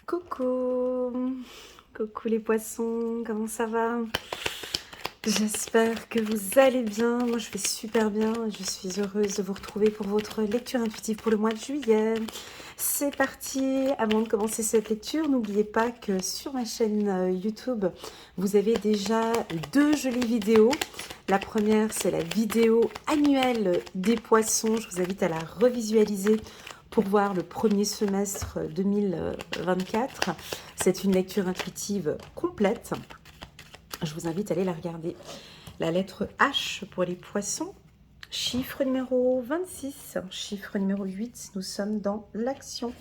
Coucou, coucou les poissons, comment ça va? J'espère que vous allez bien. Moi, je vais super bien. Je suis heureuse de vous retrouver pour votre lecture intuitive pour le mois de juillet. C'est parti. Avant de commencer cette lecture, n'oubliez pas que sur ma chaîne YouTube, vous avez déjà 2 jolies vidéos. La première, c'est la vidéo annuelle des poissons. Je vous invite à la revisualiser pour voir le premier semestre 2024. C'est une lecture intuitive complète. Je vous invite à aller la regarder. La lettre H pour les poissons. Chiffre numéro 26. Chiffre numéro 8. Nous sommes dans l'action.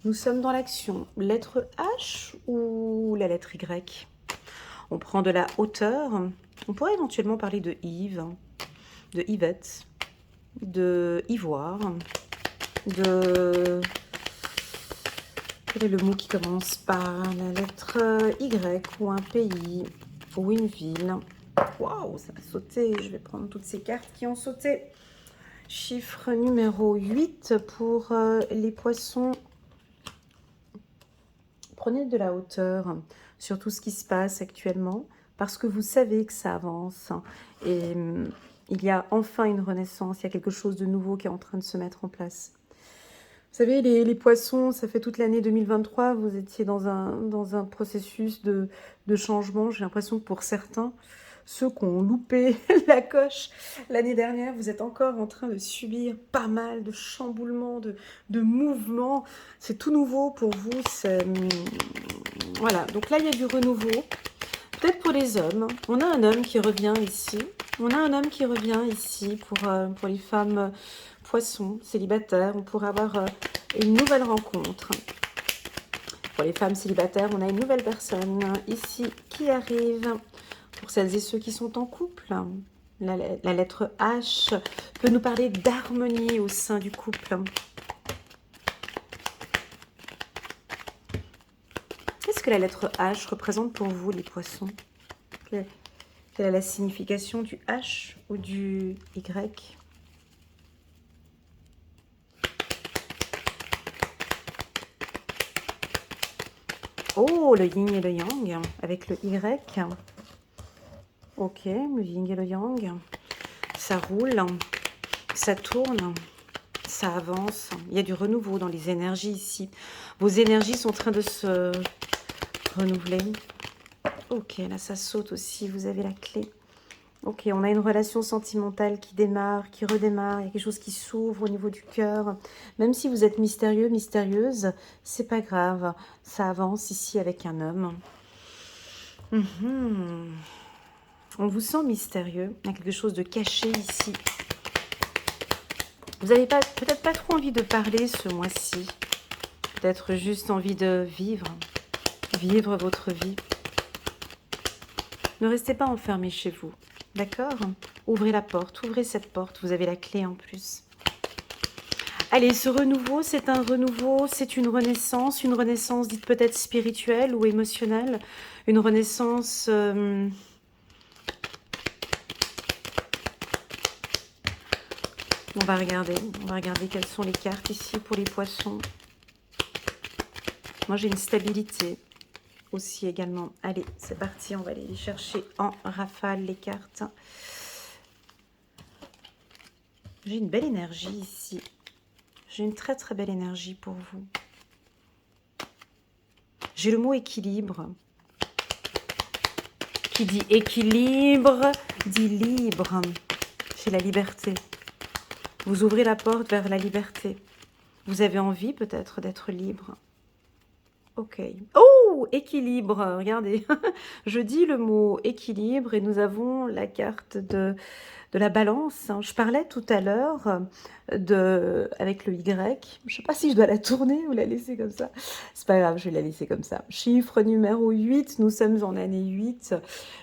Nous sommes dans l'action. Lettre H ou la lettre Y? On prend de la hauteur. On pourrait éventuellement parler de Yves, de Yvette, de Ivoire, de... Quel est le mot qui commence par la lettre Y ou un pays ou une ville? Waouh, ça a sauté. Je vais prendre toutes ces cartes qui ont sauté. Chiffre numéro 8 pour les poissons. Prenez de la hauteur sur tout ce qui se passe actuellement parce que vous savez que ça avance. Et il y a enfin une renaissance, il y a quelque chose de nouveau qui est en train de se mettre en place. Vous savez, les poissons, ça fait toute l'année 2023, vous étiez dans un processus de changement. J'ai l'impression que pour certains, ceux qui ont loupé la coche l'année dernière, vous êtes encore en train de subir pas mal de chamboulements, de mouvements. C'est tout nouveau pour vous. Voilà, donc là, il y a du renouveau. Peut-être pour les hommes. On a un homme qui revient ici. On a un homme qui revient ici pour les femmes poissons, célibataires. On pourrait avoir une nouvelle rencontre. Pour les femmes célibataires, on a une nouvelle personne ici qui arrive. Pour celles et ceux qui sont en couple, la lettre H peut nous parler d'harmonie au sein du couple. Qu'est-ce que la lettre H représente pour vous, les poissons? Quelle est la signification du H ou du Y? Oh, le yin et le yang avec le Y. Ok, le yin et le yang. Ça roule, ça tourne, ça avance. Il y a du renouveau dans les énergies ici. Vos énergies sont en train de se renouveler. Ok, là ça saute aussi, vous avez la clé. Ok, on a une relation sentimentale qui démarre, qui redémarre. Il y a quelque chose qui s'ouvre au niveau du cœur. Même si vous êtes mystérieux, mystérieuse, c'est pas grave. Ça avance ici avec un homme. On vous sent mystérieux. Il y a quelque chose de caché ici. Vous n'avez peut-être pas trop envie de parler ce mois-ci. Peut-être juste envie de vivre. Vivre votre vie. Ne restez pas enfermé chez vous. D'accord? Ouvrez la porte, ouvrez cette porte, vous avez la clé en plus. Allez, ce renouveau, c'est un renouveau, c'est une renaissance dite peut-être spirituelle ou émotionnelle, une renaissance... On va regarder quelles sont les cartes ici pour les poissons. Moi, j'ai une stabilité aussi également. Allez, c'est parti, on va aller les chercher en rafale, les cartes. J'ai une belle énergie ici. J'ai une très très belle énergie pour vous. J'ai le mot équilibre. Qui dit équilibre, dit libre. J'ai la liberté. Vous ouvrez la porte vers la liberté. Vous avez envie peut-être d'être libre. Ok. Oh, équilibre. Regardez, je dis le mot équilibre et nous avons la carte de la balance. Je parlais tout à l'heure avec le Y. Je ne sais pas si je dois la tourner ou la laisser comme ça. C'est pas grave, je vais la laisser comme ça. Chiffre numéro 8, nous sommes en année 8.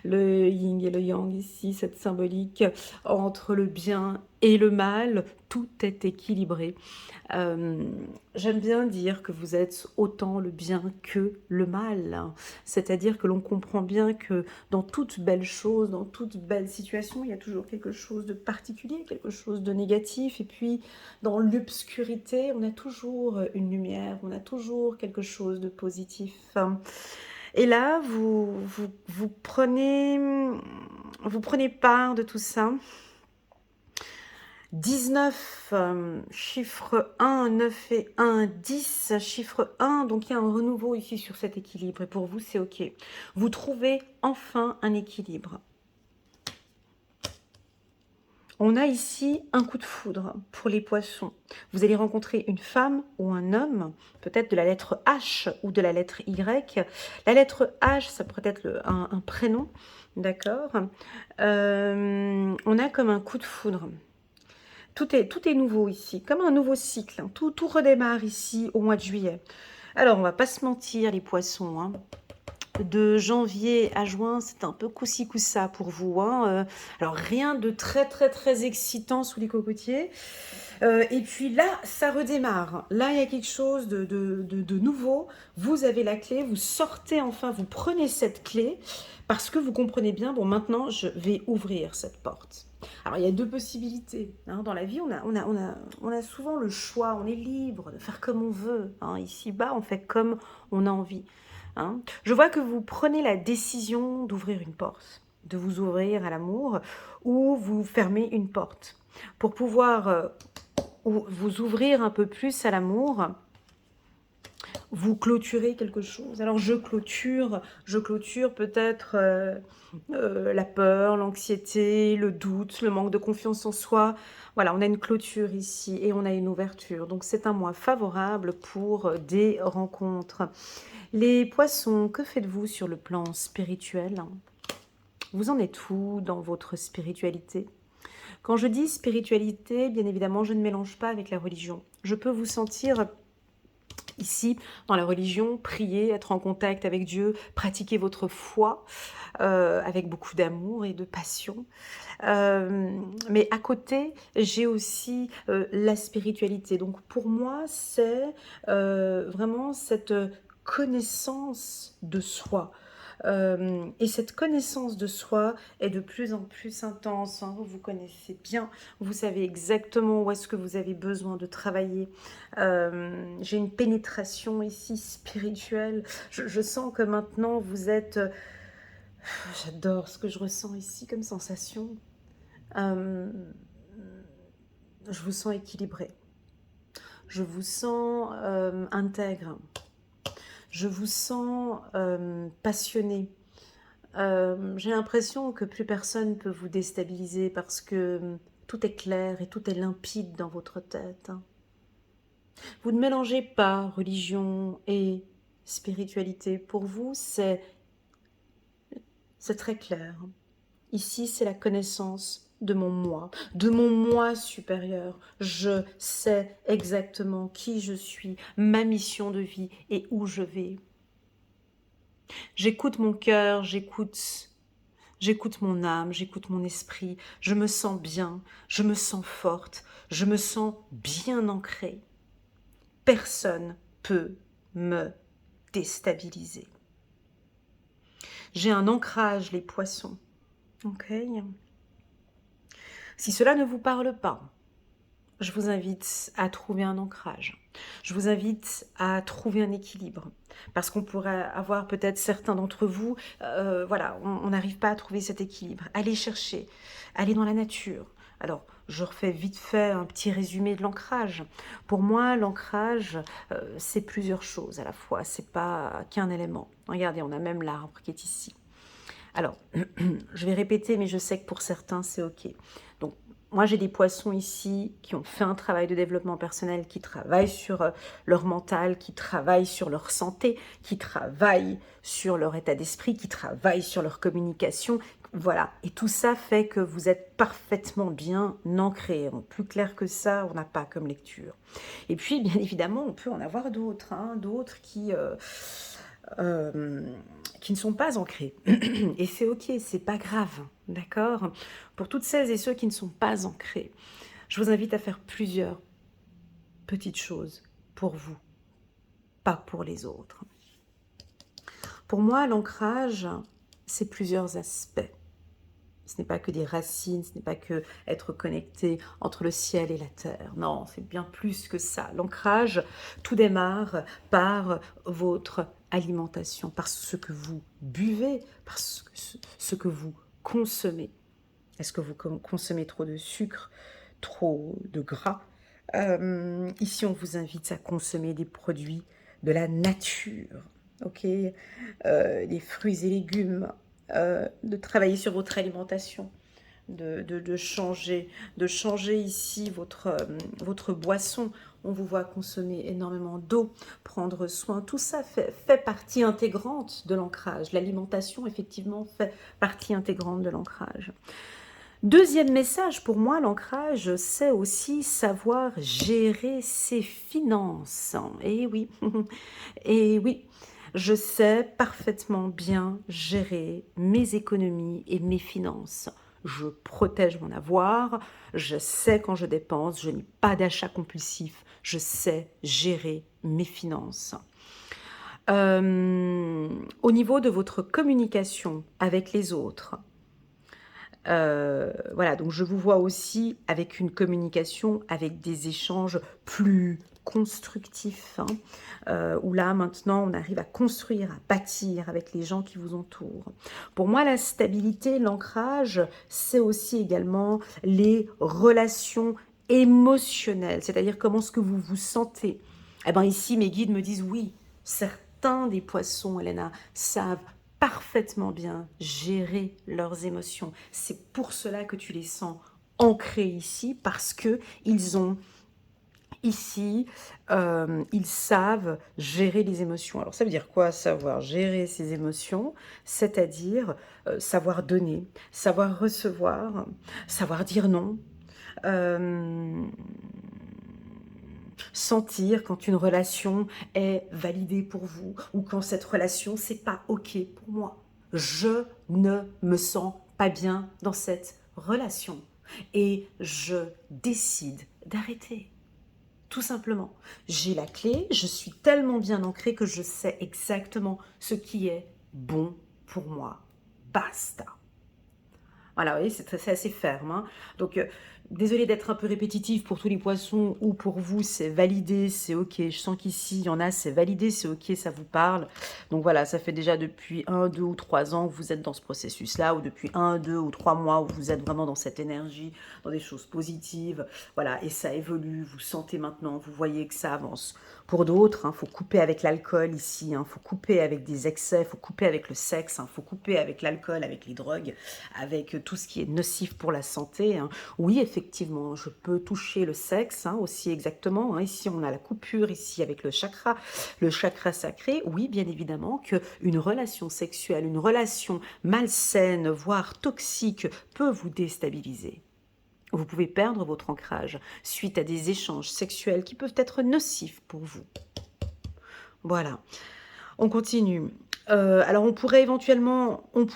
Le yin et le yang ici, cette symbolique entre le bien et le mal, tout est équilibré. J'aime bien dire que vous êtes autant le bien que le mal. C'est-à-dire que l'on comprend bien que dans toute belle chose, dans toute belle situation, il y a toujours quelque chose de particulier, quelque chose de négatif. Et puis, dans l'obscurité, on a toujours une lumière, on a toujours quelque chose de positif. Et là, vous prenez part de tout ça. 19, chiffre 1, 9 et 1, 10, chiffre 1. Donc, il y a un renouveau ici sur cet équilibre. Et pour vous, c'est OK. Vous trouvez enfin un équilibre. On a ici un coup de foudre pour les poissons. Vous allez rencontrer une femme ou un homme, peut-être de la lettre H ou de la lettre Y. La lettre H, ça pourrait être un prénom, d'accord. On a comme un coup de foudre. Tout est nouveau ici, comme un nouveau cycle. Tout redémarre ici au mois de juillet. Alors, on va pas se mentir, les poissons, hein. De janvier à juin, c'est un peu coup-ci coup-ça pour vous, hein. Alors, rien de très excitant sous les cocotiers. Et puis là, ça redémarre. Là, il y a quelque chose de nouveau. Vous avez la clé, vous sortez enfin, vous prenez cette clé parce que vous comprenez bien, bon, maintenant, je vais ouvrir cette porte. Alors, il y a deux possibilités. Hein. Dans la vie, on a souvent le choix, on est libre de faire comme on veut. Hein. Ici-bas, on fait comme on a envie. Hein. Je vois que vous prenez la décision d'ouvrir une porte, de vous ouvrir à l'amour, ou vous fermez une porte pour pouvoir vous ouvrir un peu plus à l'amour. Vous clôturez quelque chose. Alors je clôture peut-être la peur, l'anxiété, le doute, le manque de confiance en soi. Voilà, on a une clôture ici et on a une ouverture. Donc c'est un mois favorable pour des rencontres. Les poissons, que faites-vous sur le plan spirituel? Vous en êtes où dans votre spiritualité? Quand je dis spiritualité, bien évidemment, je ne mélange pas avec la religion. Je peux vous sentir ici, dans la religion, prier, être en contact avec Dieu, pratiquer votre foi avec beaucoup d'amour et de passion. Mais à côté, j'ai aussi la spiritualité. Donc pour moi, c'est vraiment cette connaissance de soi. Et cette connaissance de soi est de plus en plus intense. Hein. Vous vous connaissez bien, vous savez exactement où est-ce que vous avez besoin de travailler. J'ai une pénétration ici spirituelle. Je sens que maintenant vous êtes... J'adore ce que je ressens ici comme sensation. Je vous sens équilibré. Je vous sens intègre. Je vous sens passionné. J'ai l'impression que plus personne ne peut vous déstabiliser parce que tout est clair et tout est limpide dans votre tête. Vous ne mélangez pas religion et spiritualité. Pour vous, c'est très clair. Ici, c'est la connaissance de mon moi supérieur. Je sais exactement qui je suis, ma mission de vie et où je vais. J'écoute mon cœur, j'écoute mon âme, j'écoute mon esprit. Je me sens bien, je me sens forte, je me sens bien ancrée. Personne peut me déstabiliser. J'ai un ancrage, les poissons. Ok. Si cela ne vous parle pas, je vous invite à trouver un ancrage. Je vous invite à trouver un équilibre. Parce qu'on pourrait avoir peut-être certains d'entre vous, voilà, on n'arrive pas à trouver cet équilibre. Allez chercher, allez dans la nature. Alors, je refais vite fait un petit résumé de l'ancrage. Pour moi, l'ancrage, c'est plusieurs choses à la fois. C'est pas qu'un élément. Regardez, on a même l'arbre qui est ici. Alors, je vais répéter, mais je sais que pour certains, c'est OK. Donc, moi, j'ai des poissons ici qui ont fait un travail de développement personnel, qui travaillent sur leur mental, qui travaillent sur leur santé, qui travaillent sur leur état d'esprit, qui travaillent sur leur communication. Voilà. Et tout ça fait que vous êtes parfaitement bien ancré. Plus clair que ça, on n'a pas comme lecture. Et puis, bien évidemment, on peut en avoir d'autres, hein, d'autres qui ne sont pas ancrés. Et c'est OK, c'est pas grave, d'accord? Pour toutes celles et ceux qui ne sont pas ancrés, je vous invite à faire plusieurs petites choses pour vous, pas pour les autres. Pour moi, l'ancrage, c'est plusieurs aspects. Ce n'est pas que des racines, ce n'est pas que être connecté entre le ciel et la terre. Non, c'est bien plus que ça. L'ancrage, tout démarre par votre alimentation, par ce que vous buvez, par ce que vous consommez. Est-ce que vous consommez trop de sucre, trop de gras? Ici, on vous invite à consommer des produits de la nature, ok? Des fruits et légumes, de travailler sur votre alimentation, de changer ici votre boisson. On vous voit consommer énormément d'eau, prendre soin. Tout ça fait partie intégrante de l'ancrage. L'alimentation, effectivement, fait partie intégrante de l'ancrage. Deuxième message pour moi, l'ancrage, c'est aussi savoir gérer ses finances. Et oui, et oui, je sais parfaitement bien gérer mes économies et mes finances. Je protège mon avoir, je sais quand je dépense, je n'ai pas d'achat compulsif, je sais gérer mes finances. Au niveau de votre communication avec les autres, voilà, donc je vous vois aussi avec une communication, avec des échanges plus constructifs, hein, où là maintenant on arrive à construire, à bâtir avec les gens qui vous entourent. Pour moi, la stabilité, l'ancrage, c'est aussi également les relations émotionnelles, c'est-à-dire comment est-ce que vous vous sentez. Eh bien ici, mes guides me disent oui, certains des poissons, Elena, savent parfaitement bien gérer leurs émotions. C'est pour cela que tu les sens ancrés ici, parce que ils ont ici, ils savent gérer les émotions. Alors ça veut dire quoi, savoir gérer ses émotions? C'est-à-dire savoir donner, savoir recevoir, savoir dire non, sentir quand une relation est validée pour vous ou quand cette relation c'est pas ok pour moi. Je ne me sens pas bien dans cette relation et je décide d'arrêter. Tout simplement. J'ai la clé, je suis tellement bien ancrée que je sais exactement ce qui est bon pour moi. Basta. Voilà, vous voyez, c'est assez ferme, hein. Donc, désolée d'être un peu répétitive pour tous les poissons ou pour vous, c'est validé, c'est ok. Je sens qu'ici, il y en a, c'est validé, c'est ok, ça vous parle. Donc voilà, ça fait déjà depuis 1, 2 ou 3 ans que vous êtes dans ce processus-là, ou depuis 1, 2 ou 3 mois où vous êtes vraiment dans cette énergie, dans des choses positives. Voilà, et ça évolue, vous sentez maintenant, vous voyez que ça avance. Pour d'autres, il faut couper avec l'alcool ici, il faut couper avec des excès, il faut couper avec le sexe, il faut couper avec l'alcool, avec les drogues, avec tout ce qui est nocif pour la santé. Oui, effectivement, je peux toucher le sexe aussi exactement. Ici, on a la coupure, ici, avec le chakra sacré. Oui, bien évidemment, qu'une relation sexuelle, une relation malsaine, voire toxique, peut vous déstabiliser. Vous pouvez perdre votre ancrage suite à des échanges sexuels qui peuvent être nocifs pour vous. Voilà. On continue. Alors, on pourrait éventuellement, il ne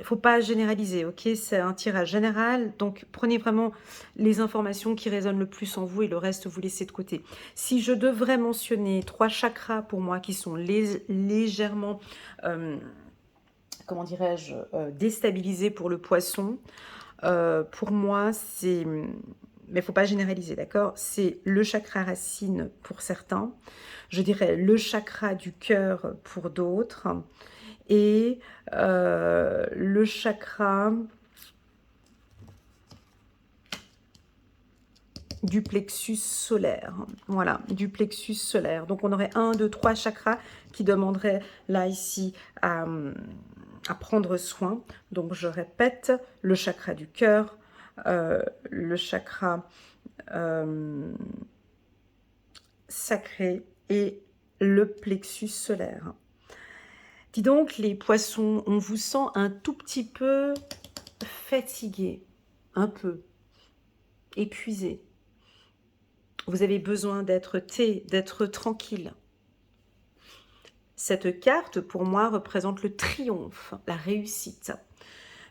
faut pas généraliser, ok? C'est un tirage général, donc prenez vraiment les informations qui résonnent le plus en vous et le reste, vous laissez de côté. Si je devrais mentionner 3 chakras pour moi qui sont légèrement, comment dirais-je, déstabilisés pour le poisson, pour moi, c'est... Mais il ne faut pas généraliser, d'accord? C'est le chakra racine pour certains, je dirais le chakra du cœur pour d'autres, et le chakra du plexus solaire. Voilà, du plexus solaire. Donc on aurait 1, 2, 3 chakras qui demanderaient là ici à prendre soin. Donc je répète, le chakra du cœur, le chakra sacré et le plexus solaire. Dis donc les poissons, on vous sent un tout petit peu fatigué, un peu épuisé. Vous avez besoin d'être d'être tranquille. Cette carte, pour moi, représente le triomphe, la réussite.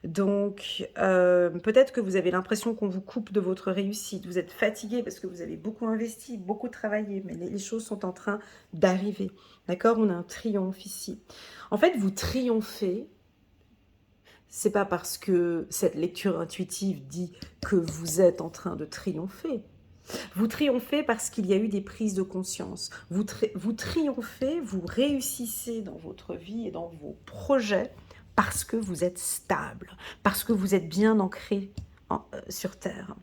Donc, peut-être que vous avez l'impression qu'on vous coupe de votre réussite. Vous êtes fatigué parce que vous avez beaucoup investi, beaucoup travaillé, mais les choses sont en train d'arriver. D'accord? On a un triomphe ici. En fait, vous triomphez C'est pas parce que cette lecture intuitive dit que vous êtes en train de triompher. Vous triomphez parce qu'il y a eu des prises de conscience. Vous triomphez, vous réussissez dans votre vie et dans vos projets parce que vous êtes stable, parce que vous êtes bien ancré sur Terre.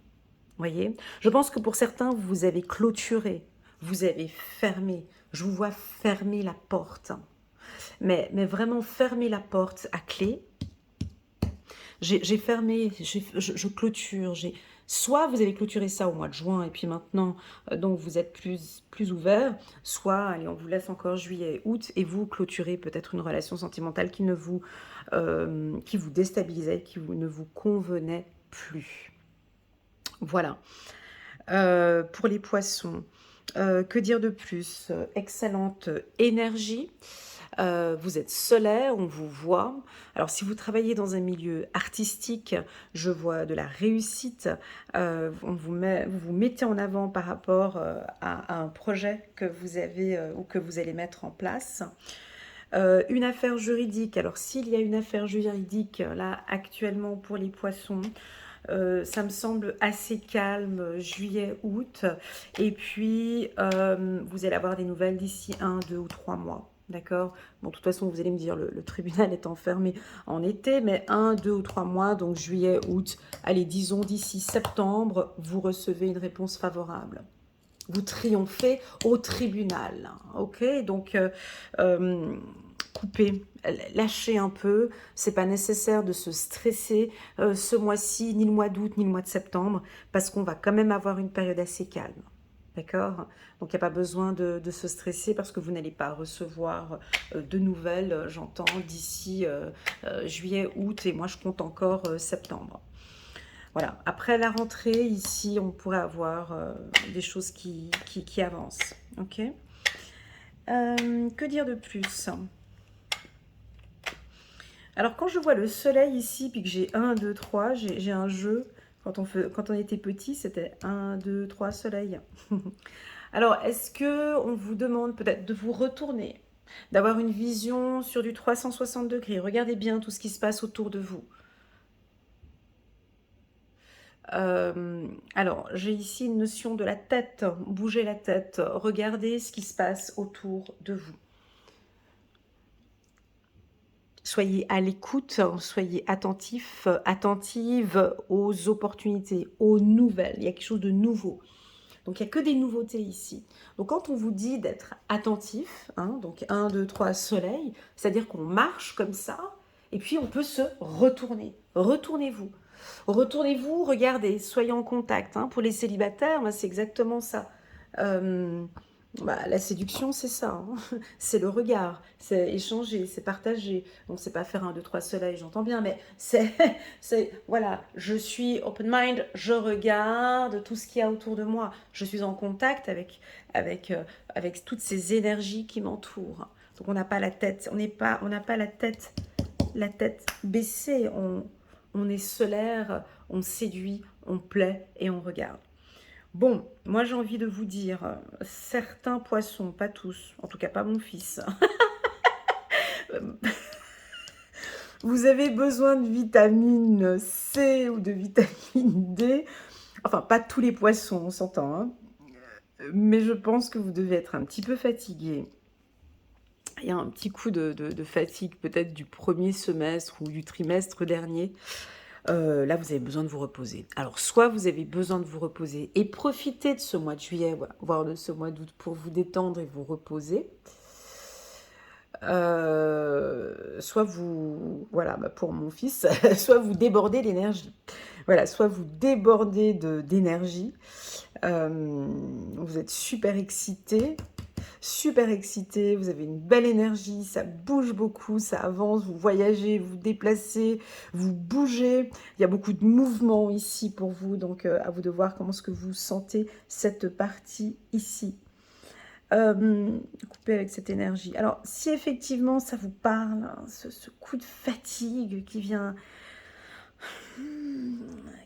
Voyez, je pense que pour certains, vous avez clôturé, vous avez fermé. Je vous vois fermer la porte. Mais vraiment fermer la porte à clé. J'ai fermé, je clôture. Soit vous avez clôturé ça au mois de juin et puis maintenant, donc vous êtes plus ouvert, soit, allez, on vous laisse encore juillet, août et vous clôturez peut-être une relation sentimentale qui vous déstabilisait, ne vous convenait plus. Voilà. Pour les poissons, que dire de plus? Excellente énergie. Vous êtes solaire, on vous voit. Alors si vous travaillez dans un milieu artistique, je vois de la réussite. Vous vous mettez en avant par rapport à un projet que vous avez ou que vous allez mettre en place. Une affaire juridique. Alors s'il y a une affaire juridique là actuellement pour les poissons, ça me semble assez calme, juillet, août. Et puis, vous allez avoir des nouvelles d'ici 1, 2 ou 3 mois. D'accord? Bon, de toute façon, vous allez me dire, le tribunal est enfermé en été, mais 1, 2 ou 3 mois, donc juillet, août, allez, disons d'ici septembre, vous recevez une réponse favorable. Vous triomphez au tribunal. Ok? Donc, coupez, lâchez un peu. C'est pas nécessaire de se stresser ce mois-ci, ni le mois d'août, ni le mois de septembre, parce qu'on va quand même avoir une période assez calme. D'accord? Donc, il n'y a pas besoin de se stresser parce que vous n'allez pas recevoir de nouvelles, j'entends, d'ici juillet, août, et moi, je compte encore septembre. Voilà. Après la rentrée, ici, on pourrait avoir des choses qui avancent. Ok? Que dire de plus? Alors, quand je vois le soleil ici, puis que j'ai 1, 2, 3, j'ai un jeu. Quand on était petit, c'était 1, 2, 3 soleil. Alors, est-ce que on vous demande peut-être de vous retourner, d'avoir une vision sur du 360 degrés? Regardez bien tout ce qui se passe autour de vous. Alors, j'ai ici une notion de la tête. Bougez la tête. Regardez ce qui se passe autour de vous. Soyez à l'écoute, soyez attentif, attentive aux opportunités, aux nouvelles. Il y a quelque chose de nouveau. Donc, il n'y a que des nouveautés ici. Donc, quand on vous dit d'être attentif, hein, donc 1, 2, 3, soleil, c'est-à-dire qu'on marche comme ça, et puis on peut se retourner. Retournez-vous. Retournez-vous, regardez, soyez en contact. Hein. Pour les célibataires, c'est exactement ça. La séduction, c'est ça. Hein. C'est le regard, c'est échanger, c'est partager. Donc, c'est pas faire 1, 2, 3 soleil, j'entends bien, mais voilà, je suis open mind, je regarde tout ce qu'il y a autour de moi. Je suis en contact avec toutes ces énergies qui m'entourent. Donc, on n'a pas la tête, on n'a pas la tête baissée. On est solaire, on séduit, on plaît et on regarde. Bon, moi j'ai envie de vous dire, certains poissons, pas tous, en tout cas pas mon fils, vous avez besoin de vitamine C ou de vitamine D, enfin pas tous les poissons, on s'entend, hein. Mais je pense que vous devez être un petit peu fatigué. Il y a un petit coup de fatigue peut-être du premier semestre ou du trimestre dernier. Là, vous avez besoin de vous reposer. Alors, soit vous avez besoin de vous reposer et profiter de ce mois de juillet, voire de ce mois d'août pour vous détendre et vous reposer. Soit vous, voilà, pour mon fils, soit vous débordez d'énergie. Voilà, soit vous débordez d'énergie. Vous êtes super excité, vous avez une belle énergie, ça bouge beaucoup, ça avance, vous voyagez, vous déplacez, vous bougez. Il y a beaucoup de mouvements ici pour vous, donc à vous de voir comment est-ce que vous sentez cette partie ici. Couper avec cette énergie. Alors, si effectivement ça vous parle, hein, ce coup de fatigue qui vient,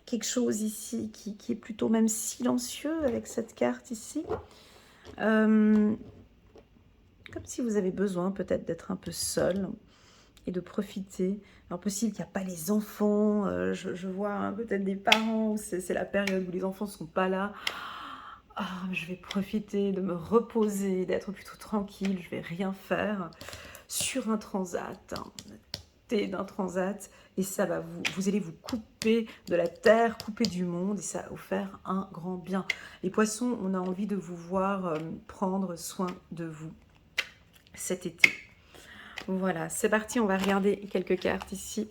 quelque chose ici qui est plutôt même silencieux avec cette carte ici. Comme si vous avez besoin peut-être d'être un peu seul, et de profiter. Alors possible qu'il n'y a pas les enfants, je vois hein, peut-être des parents où c'est la période où les enfants ne sont pas là. Ah, je vais profiter de me reposer, d'être plutôt tranquille, je vais rien faire sur un transat, hein, d'un transat, et ça va vous allez vous couper de la terre, couper du monde, et ça va vous faire un grand bien. Les poissons, on a envie de vous voir prendre soin de vous cet été. Voilà, c'est parti, on va regarder quelques cartes ici.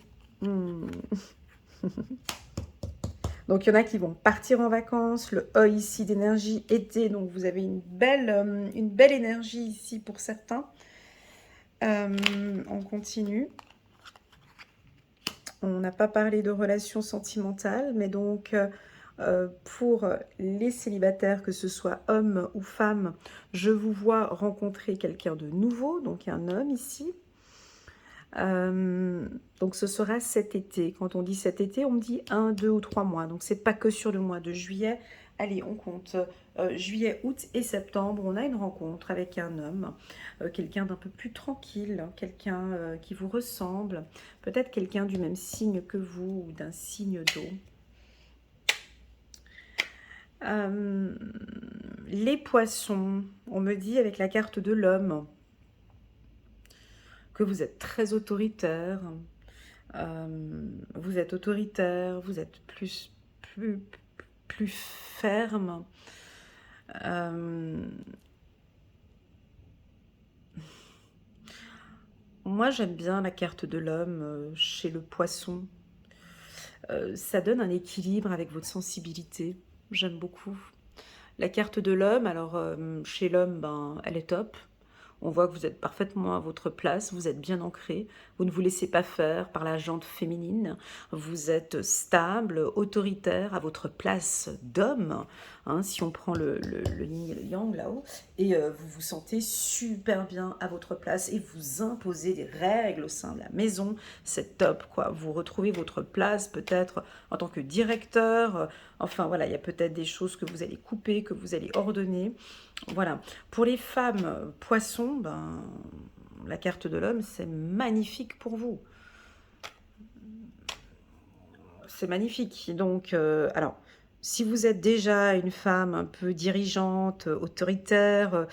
Donc, il y en a qui vont partir en vacances. Le O ici d'énergie été. Donc, vous avez une belle énergie ici pour certains. On continue. On n'a pas parlé de relations sentimentales, mais donc pour les célibataires, que ce soit homme ou femme, je vous vois rencontrer quelqu'un de nouveau, donc un homme ici. Donc ce sera cet été. Quand on dit cet été, on me dit 1, 2 ou 3 mois. Donc c'est pas que sur le mois de juillet. Allez, on compte juillet, août et septembre. On a une rencontre avec un homme, quelqu'un d'un peu plus tranquille, hein, quelqu'un qui vous ressemble, peut-être quelqu'un du même signe que vous ou d'un signe d'eau. Les poissons, on me dit avec la carte de l'homme que vous êtes très autoritaire. Vous êtes autoritaire, vous êtes plus ferme. Moi, j'aime bien la carte de l'homme chez le poisson. Ça donne un équilibre avec votre sensibilité. J'aime beaucoup. La carte de l'homme, alors chez l'homme, ben, elle est top. On voit que vous êtes parfaitement à votre place, vous êtes bien ancré, vous ne vous laissez pas faire par la jante féminine, vous êtes stable, autoritaire, à votre place d'homme, hein, si on prend le yin et le yang là-haut, et vous vous sentez super bien à votre place et vous imposez des règles au sein de la maison, c'est top quoi. Vous retrouvez votre place peut-être en tant que directeur, enfin voilà, il y a peut-être des choses que vous allez couper, que vous allez ordonner. Voilà. Pour les femmes poissons, ben, la carte de l'homme, c'est magnifique pour vous. C'est magnifique. Donc, alors, si vous êtes déjà une femme un peu dirigeante, autoritaire,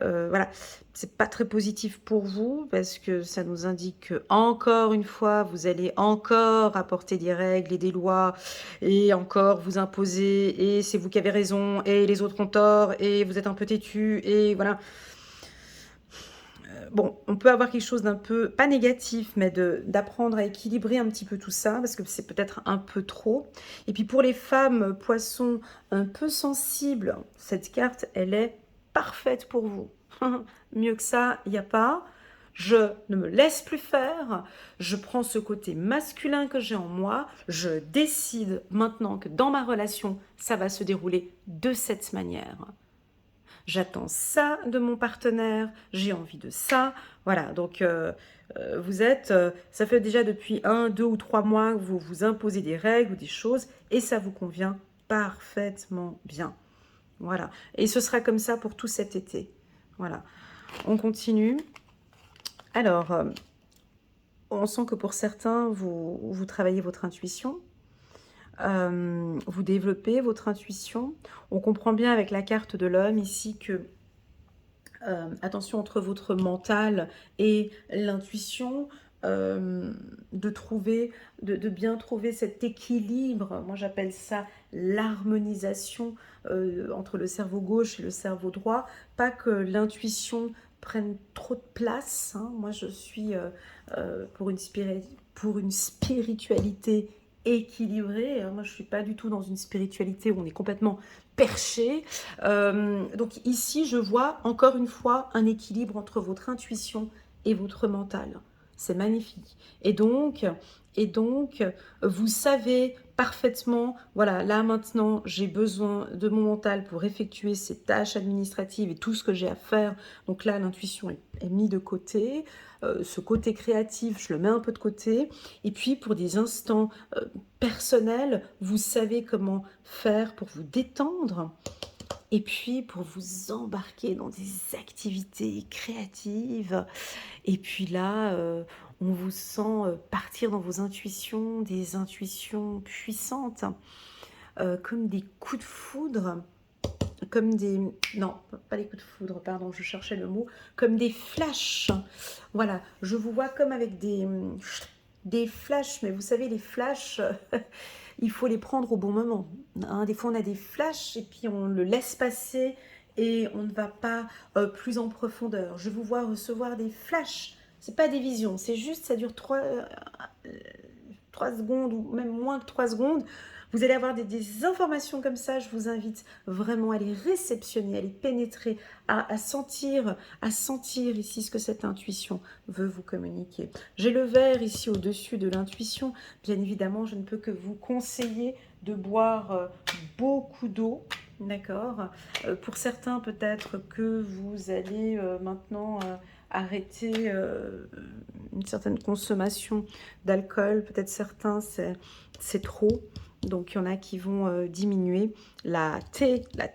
voilà, c'est pas très positif pour vous parce que ça nous indique que, encore une fois, vous allez encore apporter des règles et des lois et encore vous imposer et c'est vous qui avez raison et les autres ont tort et vous êtes un peu têtu et voilà. Bon, on peut avoir quelque chose d'un peu, pas négatif, mais d'apprendre à équilibrer un petit peu tout ça, parce que c'est peut-être un peu trop. Et puis pour les femmes poissons un peu sensibles, cette carte, elle est parfaite pour vous. Mieux que ça, il n'y a pas. Je ne me laisse plus faire, je prends ce côté masculin que j'ai en moi, je décide maintenant que dans ma relation, ça va se dérouler de cette manière. J'attends ça de mon partenaire, j'ai envie de ça. Voilà, donc vous êtes, ça fait déjà depuis 1, 2 ou 3 mois que vous vous imposez des règles ou des choses et ça vous convient parfaitement bien. Voilà, et ce sera comme ça pour tout cet été. Voilà, on continue. Alors, on sent que pour certains, vous travaillez votre intuition. Vous développez votre intuition. On comprend bien avec la carte de l'homme ici que attention entre votre mental et l'intuition, de bien trouver cet équilibre. Moi j'appelle ça l'harmonisation entre le cerveau gauche et le cerveau droit. Pas que l'intuition prenne trop de place, hein. Moi je suis pour une spiritualité équilibrée, hein. Moi je suis pas du tout dans une spiritualité où on est complètement perché. Donc ici, je vois encore une fois un équilibre entre votre intuition et votre mental. C'est magnifique. Et donc, vous savez parfaitement, voilà, là maintenant, j'ai besoin de mon mental pour effectuer ces tâches administratives et tout ce que j'ai à faire. Donc là, l'intuition est mise de côté. Ce côté créatif, je le mets un peu de côté. Et puis, pour des instants personnels, vous savez comment faire pour vous détendre. Et puis, pour vous embarquer dans des activités créatives. Et puis là, On vous sent partir dans vos intuitions, des intuitions puissantes, comme des coups de foudre, comme des... Non, pas les coups de foudre, pardon, je cherchais le mot. Comme des flashs. Voilà, je vous vois comme avec des flashs, mais vous savez, les flashs, il faut les prendre au bon moment. Hein. Des fois, on a des flashs et puis on le laisse passer et on ne va pas plus en profondeur. Je vous vois recevoir des flashs. C'est pas des visions, c'est juste, ça dure 3 secondes ou même moins que 3 secondes. Vous allez avoir des informations comme ça. Je vous invite vraiment à les réceptionner, à les pénétrer, à sentir ici ce que cette intuition veut vous communiquer. J'ai le verre ici au-dessus de l'intuition. Bien évidemment, je ne peux que vous conseiller de boire beaucoup d'eau. D'accord. Pour certains, peut-être que vous allez maintenant arrêter une certaine consommation d'alcool. Peut-être certains, c'est trop. Donc, il y en a qui vont diminuer la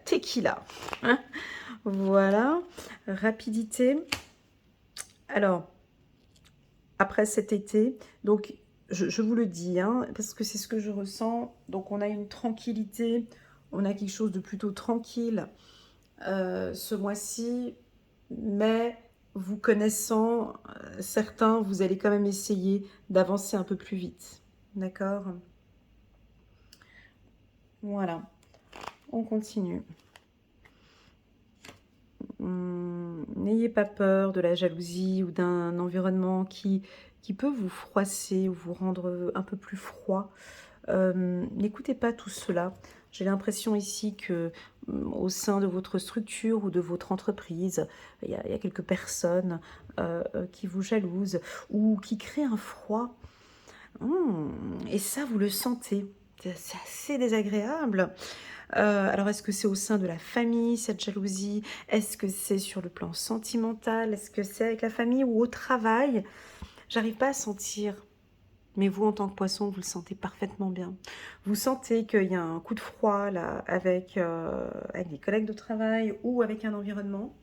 tequila. Hein, voilà. Rapidité. Alors, après cet été, donc, je vous le dis, hein, parce que c'est ce que je ressens. Donc, on a une tranquillité. On a quelque chose de plutôt tranquille ce mois-ci. Mais vous connaissant, certains, vous allez quand même essayer d'avancer un peu plus vite. D'accord ? Voilà, on continue. N'ayez pas peur de la jalousie ou d'un environnement qui peut vous froisser ou vous rendre un peu plus froid. N'écoutez pas tout cela. J'ai l'impression ici que au sein de votre structure ou de votre entreprise, il y a quelques personnes qui vous jalousent ou qui créent un froid. Et ça, vous le sentez. C'est assez désagréable. Alors, est-ce que c'est au sein de la famille, cette jalousie? Est-ce que c'est sur le plan sentimental? Est-ce que c'est avec la famille ou au travail? J'arrive pas à sentir. Mais vous, en tant que poisson, vous le sentez parfaitement bien. Vous sentez qu'il y a un coup de froid là, avec des collègues de travail ou avec un environnement.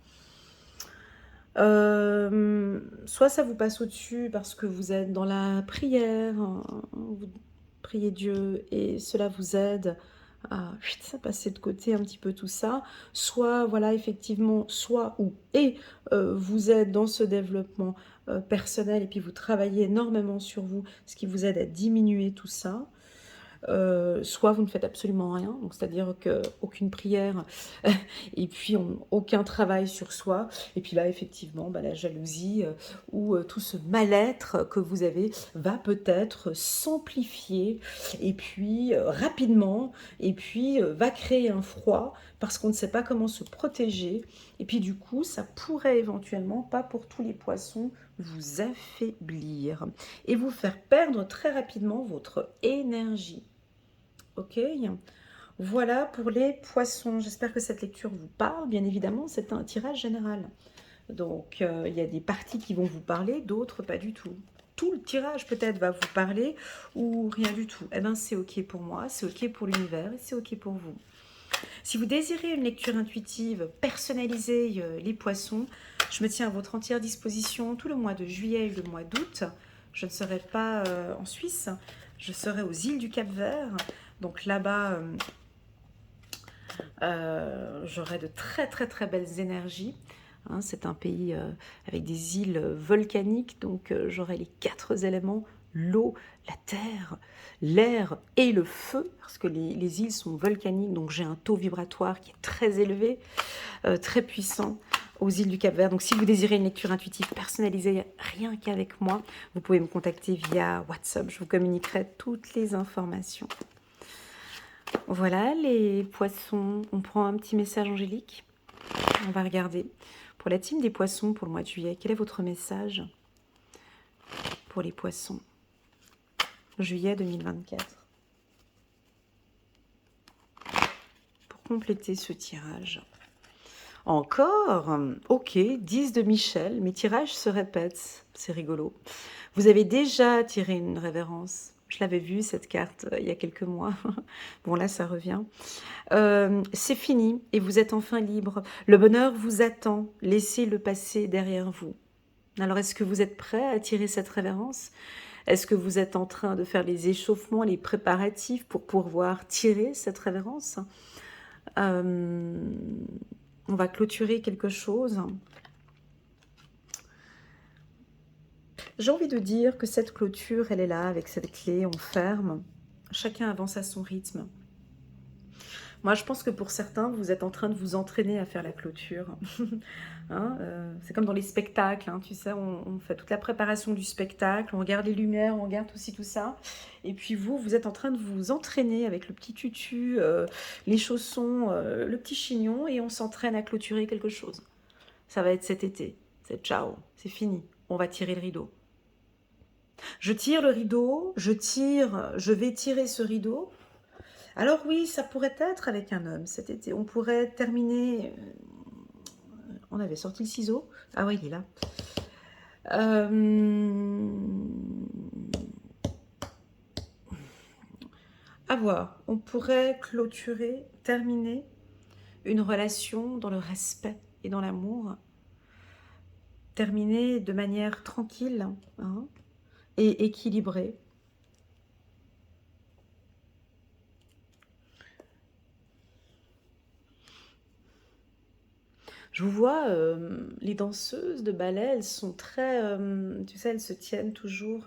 Soit ça vous passe au-dessus parce que vous êtes dans la prière, vous priez Dieu et cela vous aide à passer de côté un petit peu tout ça. Soit, voilà, effectivement, soit ou et vous êtes dans ce développement personnel et puis vous travaillez énormément sur vous, ce qui vous aide à diminuer tout ça. Soit vous ne faites absolument rien, donc c'est-à-dire qu'aucune prière et puis aucun travail sur soi, et puis là effectivement la jalousie ou tout ce mal-être que vous avez va peut-être s'amplifier et puis rapidement, et puis va créer un froid parce qu'on ne sait pas comment se protéger, et puis du coup ça pourrait éventuellement, pas pour tous les poissons, vous affaiblir et vous faire perdre très rapidement votre énergie. Ok, voilà pour les poissons. J'espère que cette lecture vous parle. Bien évidemment, c'est un tirage général. Donc, il y a des parties qui vont vous parler, d'autres pas du tout. Tout le tirage peut-être va vous parler ou rien du tout. Eh bien, c'est ok pour moi, c'est ok pour l'univers et c'est ok pour vous. Si vous désirez une lecture intuitive personnalisée, les poissons, je me tiens à votre entière disposition tout le mois de juillet et le mois d'août. Je ne serai pas en Suisse, je serai aux îles du Cap-Vert. Donc là-bas, j'aurai de très très très belles énergies. Hein, c'est un pays avec des îles volcaniques, donc j'aurai les 4 éléments, l'eau, la terre, l'air et le feu, parce que les îles sont volcaniques, donc j'ai un taux vibratoire qui est très élevé, très puissant aux îles du Cap-Vert. Donc si vous désirez une lecture intuitive personnalisée, rien qu'avec moi, vous pouvez me contacter via WhatsApp, je vous communiquerai toutes les informations. Voilà les poissons, on prend un petit message angélique. On va regarder. Pour la team des poissons pour le mois de juillet, quel est votre message pour les poissons? Juillet 2024. Pour compléter ce tirage. Encore, ok, 10 de Michel, mes tirages se répètent, c'est rigolo. Vous avez déjà tiré une révérence. Je l'avais vue, cette carte, il y a quelques mois. Bon, là, ça revient. C'est fini et vous êtes enfin libre. Le bonheur vous attend. Laissez le passé derrière vous. Alors, est-ce que vous êtes prêt à attirer cette révérence? Est-ce que vous êtes en train de faire les échauffements, les préparatifs pour pouvoir tirer cette révérence? On va clôturer quelque chose. J'ai envie de dire que cette clôture, elle est là avec cette clé, on ferme. Chacun avance à son rythme. Moi, je pense que pour certains, vous êtes en train de vous entraîner à faire la clôture. Hein, c'est comme dans les spectacles, hein, tu sais, on fait toute la préparation du spectacle, on regarde les lumières, on regarde aussi tout ça. Et puis vous, vous êtes en train de vous entraîner avec le petit tutu, les chaussons, le petit chignon, et on s'entraîne à clôturer quelque chose. Ça va être cet été. C'est ciao, c'est fini. On va tirer le rideau. Je tire le rideau, je vais tirer ce rideau. Alors oui, ça pourrait être avec un homme cet été. On pourrait terminer... on avait sorti le ciseau. Ah oui, il est là. À voir. On pourrait clôturer, terminer une relation dans le respect et dans l'amour. Terminer de manière tranquille, hein, et équilibrée. Je vous vois, les danseuses de ballet, elles sont très, tu sais, elles se tiennent toujours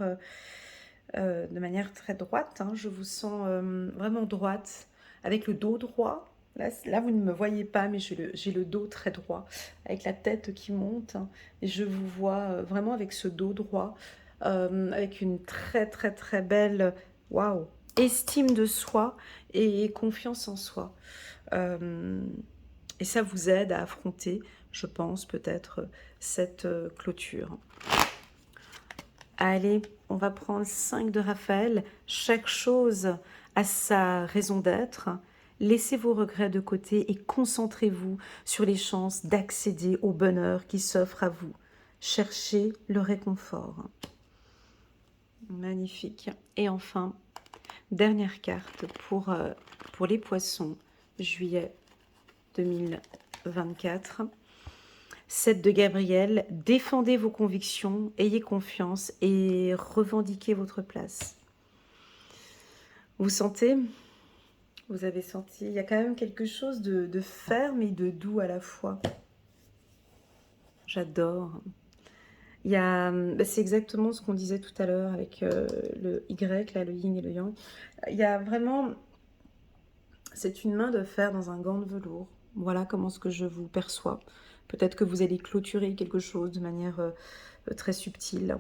de manière très droite, hein. Je vous sens vraiment droite, avec le dos droit. Là, vous ne me voyez pas, mais j'ai le dos très droit, avec la tête qui monte, hein. Et je vous vois vraiment avec ce dos droit, avec une très très très belle, waouh, estime de soi et confiance en soi. Et ça vous aide à affronter, je pense, peut-être cette clôture. Allez, on va prendre 5 de Raphaël. Chaque chose a sa raison d'être. Laissez vos regrets de côté et concentrez-vous sur les chances d'accéder au bonheur qui s'offre à vous. Cherchez le réconfort. Magnifique. Et enfin, dernière carte pour les poissons, juillet 2024. 7 de Gabriel, défendez vos convictions, ayez confiance et revendiquez votre place. Vous sentez? Vous avez senti? Il y a quand même quelque chose de ferme et de doux à la fois. J'adore. C'est exactement ce qu'on disait tout à l'heure avec le Y, là, le yin et le yang. Il y a vraiment... C'est une main de fer dans un gant de velours. Voilà comment ce que je vous perçois. Peut-être que vous allez clôturer quelque chose de manière très subtile.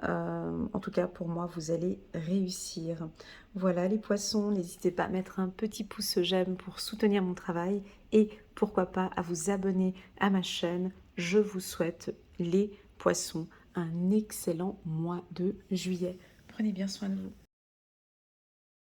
En tout cas, pour moi, vous allez réussir. Voilà les poissons, n'hésitez pas à mettre un petit pouce j'aime pour soutenir mon travail et pourquoi pas à vous abonner à ma chaîne. Je vous souhaite, les poissons, un excellent mois de juillet. Prenez bien soin de vous.